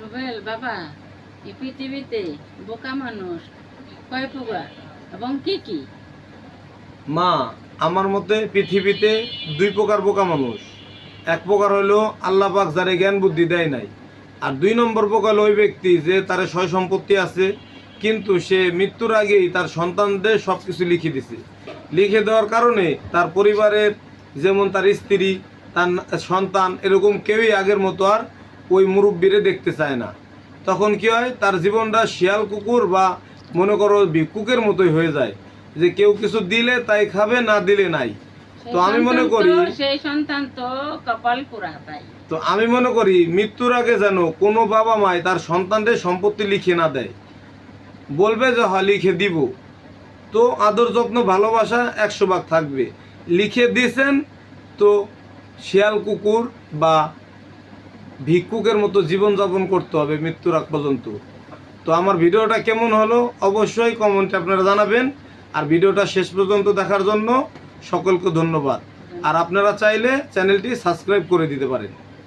রুবেল বাবা, এই পৃথিবীতে বোকা মানুষ কয় প্রকার এবং কি কি? মা, আমার মতে পৃথিবীতে দুই প্রকার বোকা মানুষ। এক প্রকার হলো আল্লাহ পাক যারে জ্ঞান বুদ্ধি দেয় নাই, আর দুই নম্বর প্রকার হলো ওই ব্যক্তি যে তার সয় সম্পত্তি আছে, কিন্তু সে মৃত্যুর আগেই তার সন্তানদের সব কিছু লিখে দিছে। লিখে দেওয়ার কারণে তার পরিবারের, যেমন তার স্ত্রী, তার সন্তান, এরকম কেউই আগের মতো আর ওই মুরব্বীরে দেখতে চায় না। তখন কি হয়, তার জীবনটা শিয়াল কুকুর বা মনে করো ভিক্ষুকের মতোই হয়ে যায়, যে কেউ কিছু দিলে তাই খাবে, না দিলে নাই। তো আমি মনে করি সেই সন্তান তো কপাল পুরা তাই। তো আমি মনে করি মৃত্যুর আগে যেন কোনো বাবা মাই তার সন্তানদের সম্পত্তি লিখে না দেয়। বলবে যে হ্যাঁ লিখে দিব, তো আদর যত্ন ভালোবাসা 100 ভাগ থাকবে। লিখে দিয়েছেন তো শিয়াল কুকুর বা ভিক্ষুকের মতো জীবনযাপন করতে হবে মৃত্যুর আগ পর্যন্ত। তো আমার ভিডিওটা কেমন হলো অবশ্যই কমেন্টে আপনারা জানাবেন। আর ভিডিওটা শেষ পর্যন্ত দেখার জন্য সকলকে ধন্যবাদ। আর আপনারা চাইলে চ্যানেলটি সাবস্ক্রাইব করে দিতে পারেন।